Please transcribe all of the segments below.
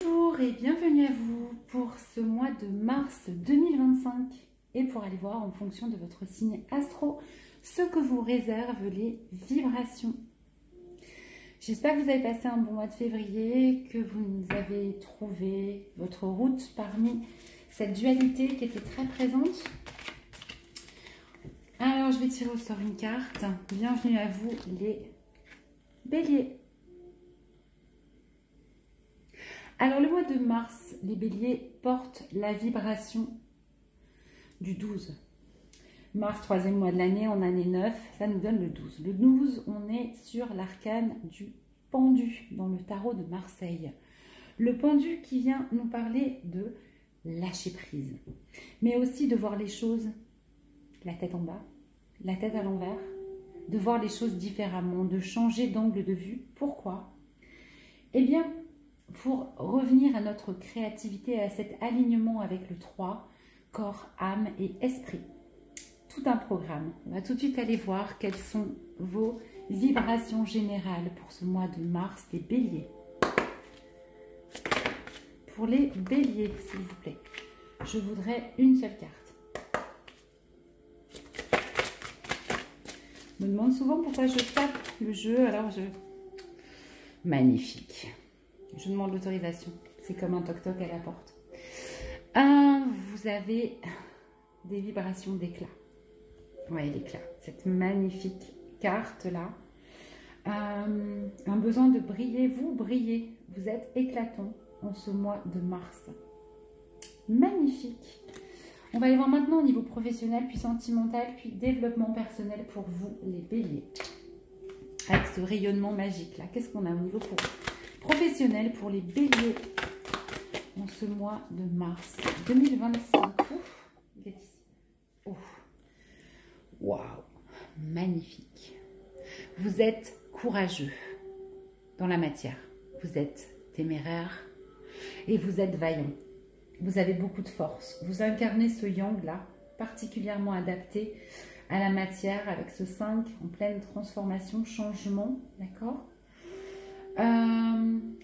Bonjour et bienvenue à vous pour ce mois de mars 2025 et pour aller voir en fonction de votre signe astro ce que vous réservent les vibrations. J'espère que vous avez passé un bon mois de février, que vous avez trouvé votre route parmi cette dualité qui était très présente. Alors je vais tirer au sort une carte. Bienvenue à vous les béliers. Alors le mois de mars, les béliers portent la vibration du 12. Mars, troisième mois de l'année, en année 9, ça nous donne le 12. Le 12, on est sur l'arcane du pendu dans le tarot de Marseille. Le pendu qui vient nous parler de lâcher prise, mais aussi de voir les choses la tête en bas, la tête à l'envers, de voir les choses différemment, de changer d'angle de vue. Pourquoi? Eh bien, pour revenir à notre créativité, à cet alignement avec le 3, corps, âme et esprit. Tout un programme. On va tout de suite aller voir quelles sont vos vibrations générales pour ce mois de mars des béliers. Pour les béliers, s'il vous plaît, je voudrais une seule carte. Je me demande souvent pourquoi je tape le jeu, alors je... Magnifique. Je demande l'autorisation. C'est comme un toc-toc à la porte. Vous avez des vibrations d'éclat. Ouais, l'éclat. Cette magnifique carte-là. Un besoin de briller. Vous brillez. Vous êtes éclatant en ce mois de mars. Magnifique. On va aller voir maintenant au niveau professionnel, puis sentimental, puis développement personnel pour vous, les béliers. Avec ce rayonnement magique là. Qu'est-ce qu'on a au niveau professionnel pour les béliers en ce mois de mars 2025. Ouf, il est ici. Ouf. Waouh, magnifique. Vous êtes courageux dans la matière. Vous êtes téméraire et vous êtes vaillant. Vous avez beaucoup de force. Vous incarnez ce yang là, particulièrement adapté à la matière avec ce 5 en pleine transformation, changement, d'accord?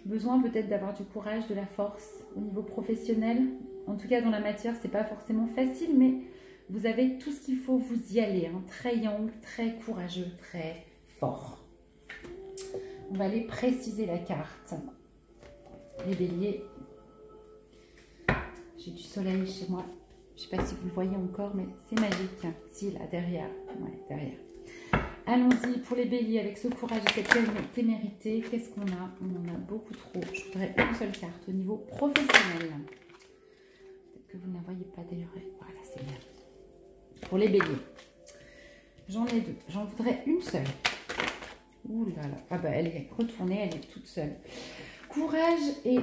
Besoin peut-être d'avoir du courage, de la force au niveau professionnel. En tout cas, dans la matière, c'est pas forcément facile, mais vous avez tout ce qu'il faut, vous y aller. Hein. Très yang, très courageux, très fort. On va aller préciser la carte. Les béliers. J'ai du soleil chez moi. Je sais pas si vous le voyez encore, mais c'est magique. Si, là, derrière. Ouais, derrière. Allons-y pour les béliers avec ce courage et cette témérité. Qu'est-ce qu'on a? On en a beaucoup trop. Je voudrais une seule carte au niveau professionnel. Peut-être que vous ne la voyez pas d'ailleurs. Voilà, c'est bien. Pour les béliers, j'en ai deux. J'en voudrais une seule. Ouh là là. Ah bah elle est retournée, elle est toute seule. Courage et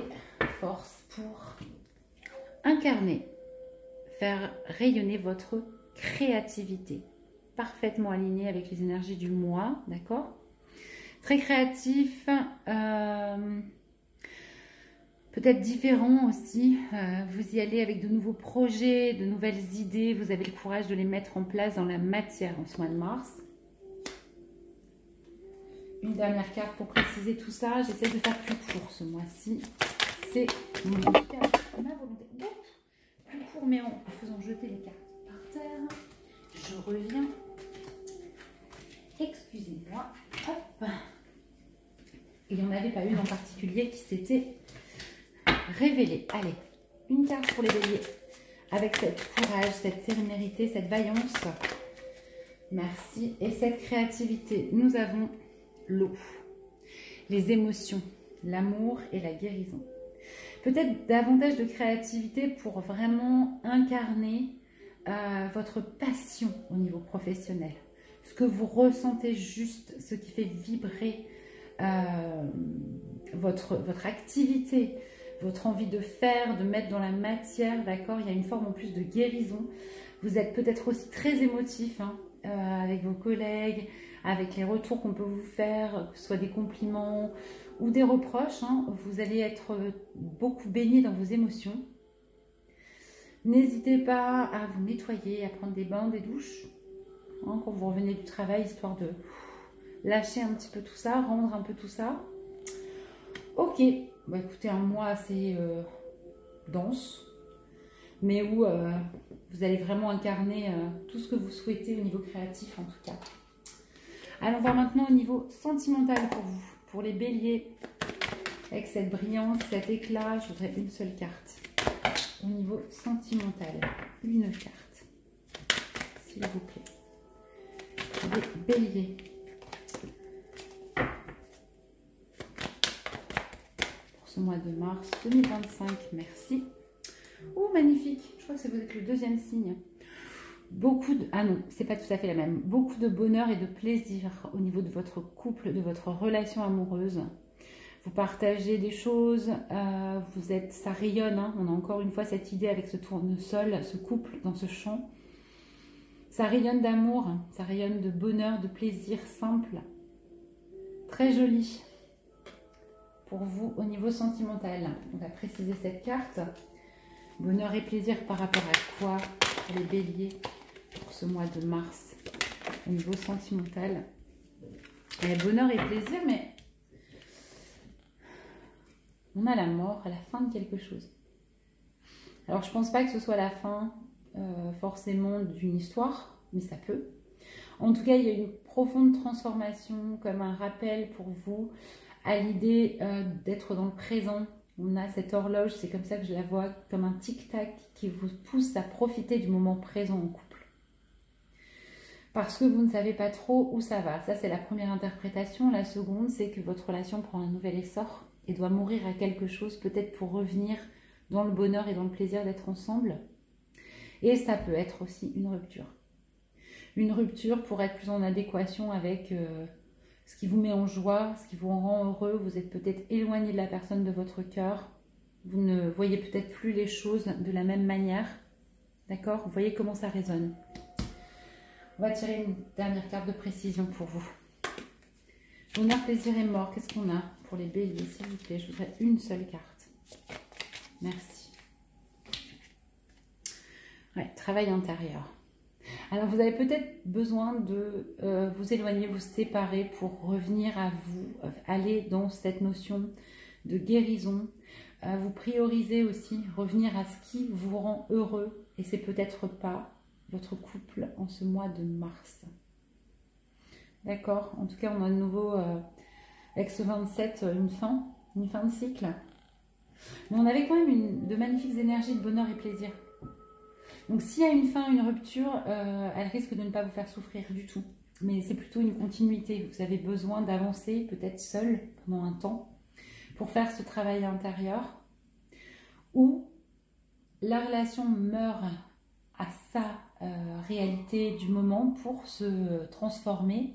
force pour incarner, faire rayonner votre créativité. Parfaitement aligné avec les énergies du mois, d'accord? Très créatif, peut-être différent aussi. Vous y allez avec de nouveaux projets, de nouvelles idées. Vous avez le courage de les mettre en place dans la matière en ce mois de mars. Une dernière carte pour préciser tout ça. J'essaie de faire plus court ce mois-ci. C'est ma volonté. Plus court, mais en faisant jeter les cartes par terre. Je reviens. Excusez-moi. Hop. Il n'y en avait pas une en particulier qui s'était révélée. Allez, une carte pour les béliers. Avec cette courage, cette témérité, cette vaillance. Merci. Et cette créativité. Nous avons l'eau, les émotions, l'amour et la guérison. Peut-être davantage de créativité pour vraiment incarner votre passion au niveau professionnel. Ce que vous ressentez juste, ce qui fait vibrer votre activité, votre envie de faire, de mettre dans la matière, d'accord? Il y a une forme en plus de guérison. Vous êtes peut-être aussi très émotif hein, avec vos collègues, avec les retours qu'on peut vous faire, que ce soit des compliments ou des reproches. Hein. Vous allez être beaucoup baigné dans vos émotions. N'hésitez pas à vous nettoyer, à prendre des bains, des douches. Hein, quand vous revenez du travail, histoire de lâcher un petit peu tout ça, rendre un peu tout ça. Ok, bah, écoutez, un mois assez dense, mais où vous allez vraiment incarner tout ce que vous souhaitez au niveau créatif en tout cas. Allons voir maintenant au niveau sentimental pour vous, pour les béliers, avec cette brillance, cet éclat. Je voudrais une seule carte. Au niveau sentimental, une carte, s'il vous plaît. Les béliers. Pour ce mois de mars 2025, merci. Oh, magnifique. Je crois que ça vous êtes le deuxième signe. Beaucoup de... Ah non, c'est pas tout à fait la même. Beaucoup de bonheur et de plaisir au niveau de votre couple, de votre relation amoureuse. Vous partagez des choses, vous êtes... Ça rayonne, hein. On a encore une fois cette idée avec ce tournesol, ce couple dans ce champ. Ça rayonne d'amour, ça rayonne de bonheur, de plaisir simple. Très joli pour vous au niveau sentimental. On va préciser cette carte. Bonheur et plaisir par rapport à quoi pour les béliers pour ce mois de mars au niveau sentimental. Il y a bonheur et plaisir, mais on a la mort à la fin de quelque chose. Alors je pense pas que ce soit la fin forcément d'une histoire, mais ça peut. En tout cas, il y a une profonde transformation, comme un rappel pour vous à l'idée d'être dans le présent. On a cette horloge, c'est comme ça que je la vois, comme un tic-tac qui vous pousse à profiter du moment présent en couple. Parce que vous ne savez pas trop où ça va. Ça, c'est la première interprétation. La seconde, c'est que votre relation prend un nouvel essor et doit mourir à quelque chose, peut-être pour revenir dans le bonheur et dans le plaisir d'être ensemble. Et ça peut être aussi une rupture. Une rupture pour être plus en adéquation avec ce qui vous met en joie, ce qui vous rend heureux. Vous êtes peut-être éloigné de la personne de votre cœur. Vous ne voyez peut-être plus les choses de la même manière. D'accord? Vous voyez comment ça résonne. On va tirer une dernière carte de précision pour vous. Bonheur, plaisir et mort. Qu'est-ce qu'on a pour les béliers, s'il vous plaît? Je voudrais une seule carte. Merci. Ouais, travail intérieur. Alors, vous avez peut-être besoin de vous éloigner, vous séparer pour revenir à vous, aller dans cette notion de guérison. Vous priorisez aussi, revenir à ce qui vous rend heureux. Et c'est peut-être pas votre couple en ce mois de mars. D'accord? En tout cas, on a de nouveau, avec ce 27, une fin de cycle. Mais on avait quand même de magnifiques énergies de bonheur et plaisir. Donc s'il y a une fin, une rupture, elle risque de ne pas vous faire souffrir du tout. Mais c'est plutôt une continuité. Vous avez besoin d'avancer, peut-être seul, pendant un temps, pour faire ce travail intérieur. Ou la relation meurt à sa réalité du moment pour se transformer,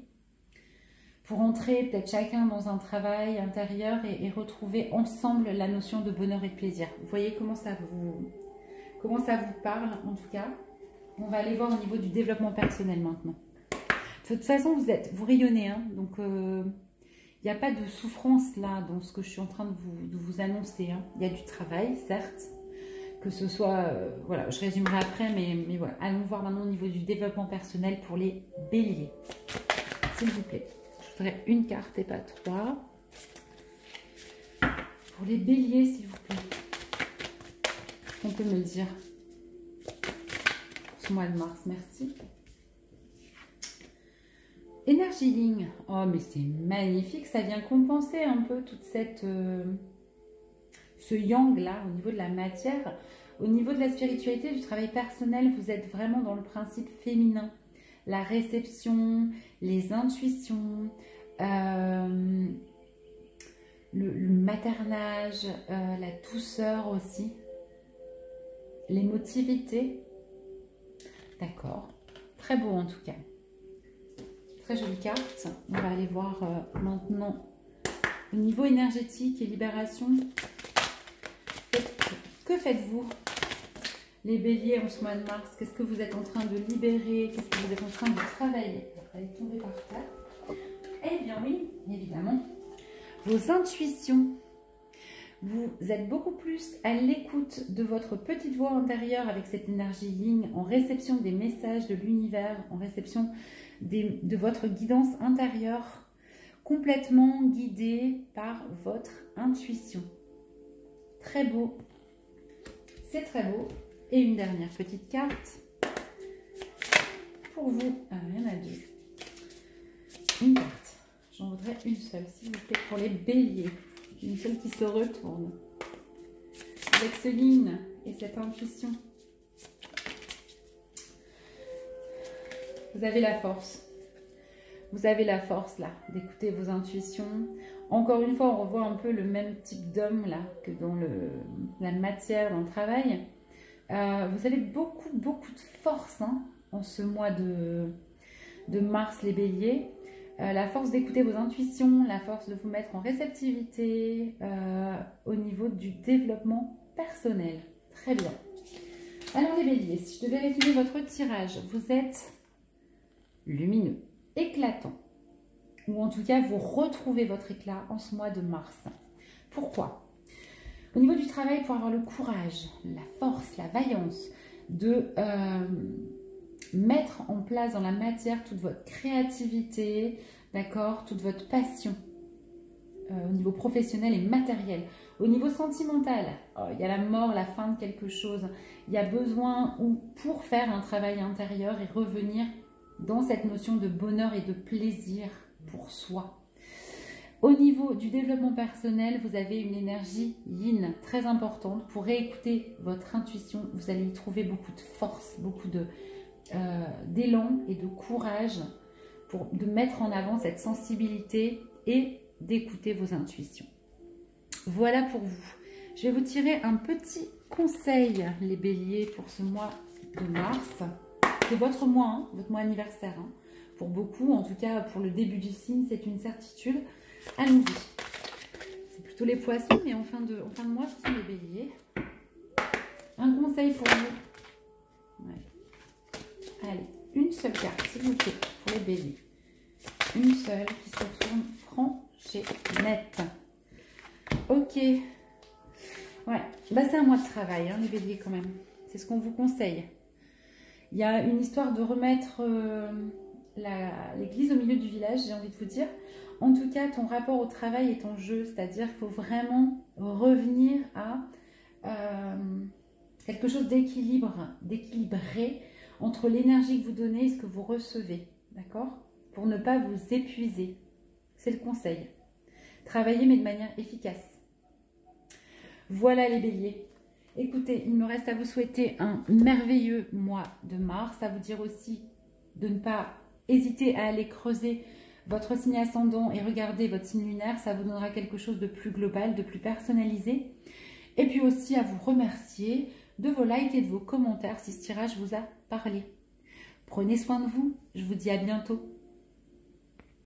pour entrer peut-être chacun dans un travail intérieur et retrouver ensemble la notion de bonheur et de plaisir. Vous voyez comment ça vous parle en tout cas. On va aller voir au niveau du développement personnel maintenant. De toute façon, vous rayonnez, hein, donc il n'y a pas de souffrance là dans ce que je suis en train de vous annoncer. Hein. Il y a du travail, certes, que ce soit, voilà, je résumerai après, mais voilà. Allons voir maintenant au niveau du développement personnel pour les béliers. S'il vous plaît. Je voudrais une carte et pas trois. Pour les béliers, s'il vous plaît. On peut me le dire. Pour ce mois de mars, merci. Énergie ligne. Oh, mais c'est magnifique. Ça vient compenser un peu toute cette... ce yang là, au niveau de la matière. Au niveau de la spiritualité, du travail personnel, vous êtes vraiment dans le principe féminin. La réception, les intuitions, le maternage, la douceur aussi, l'émotivité. D'accord, très beau en tout cas. Très jolie carte. On va aller voir maintenant au niveau énergétique et libération. Que faites-vous les béliers en ce mois de mars? Qu'est-ce que vous êtes en train de libérer? Qu'est-ce que vous êtes en train de travailler? Vous allez tomber par terre. Eh bien oui, évidemment. Vos intuitions. Vous êtes beaucoup plus à l'écoute de votre petite voix intérieure avec cette énergie yin, en réception des messages de l'univers, en réception de votre guidance intérieure, complètement guidée par votre intuition. très beau. C'est très beau. Et une dernière petite carte pour vous. Ah, il y en a deux. Une carte. J'en voudrais une seule, s'il vous plaît, pour les béliers. Une seule qui se retourne. Avec ce yin et cette intuition. Vous avez la force. Vous avez la force là d'écouter vos intuitions. Encore une fois, on revoit un peu le même type d'homme là que dans la matière, dans le travail. Vous avez beaucoup de force hein, en ce mois de mars, les béliers. La force d'écouter vos intuitions, la force de vous mettre en réceptivité au niveau du développement personnel. Très bien. Alors les béliers, si je devais résumer votre tirage, vous êtes lumineux, éclatant, ou en tout cas vous retrouvez votre éclat en ce mois de mars. Pourquoi? Au niveau du travail, pour avoir le courage, la force, la vaillance de mettre en place dans la matière toute votre créativité, d'accord, toute votre passion au niveau professionnel et matériel. Au niveau sentimental, il y a la mort, la fin de quelque chose. Il y a besoin ou pour faire un travail intérieur et revenir dans cette notion de bonheur et de plaisir pour soi. Au niveau du développement personnel, vous avez une énergie yin très importante. Pour réécouter votre intuition, vous allez y trouver beaucoup de force, beaucoup d'élan et de courage de mettre en avant cette sensibilité et d'écouter vos intuitions. Voilà pour vous. Je vais vous tirer un petit conseil, les béliers, pour ce mois de mars. C'est votre mois, hein, votre mois anniversaire. Hein. Pour beaucoup, en tout cas pour le début du signe, c'est une certitude. Allons-y. C'est plutôt les poissons, mais en fin de mois, ce sont les béliers. Un conseil pour vous. Ouais. Allez, une seule carte, s'il vous plaît, pour les béliers. Une seule qui se retourne franche et nette. Ok. Ouais, bah, c'est un mois de travail, hein, les béliers, quand même. C'est ce qu'on vous conseille. Il y a une histoire de remettre l'église au milieu du village, j'ai envie de vous dire. En tout cas, ton rapport au travail est en jeu, c'est-à-dire qu'il faut vraiment revenir à quelque chose d'équilibré entre l'énergie que vous donnez et ce que vous recevez, d'accord? Pour ne pas vous épuiser. C'est le conseil. Travaillez, mais de manière efficace. Voilà les béliers. Écoutez, il me reste à vous souhaiter un merveilleux mois de mars. À vous dire aussi de ne pas hésiter à aller creuser votre signe ascendant et regarder votre signe lunaire. Ça vous donnera quelque chose de plus global, de plus personnalisé. Et puis aussi à vous remercier de vos likes et de vos commentaires si ce tirage vous a parlé. Prenez soin de vous. Je vous dis à bientôt.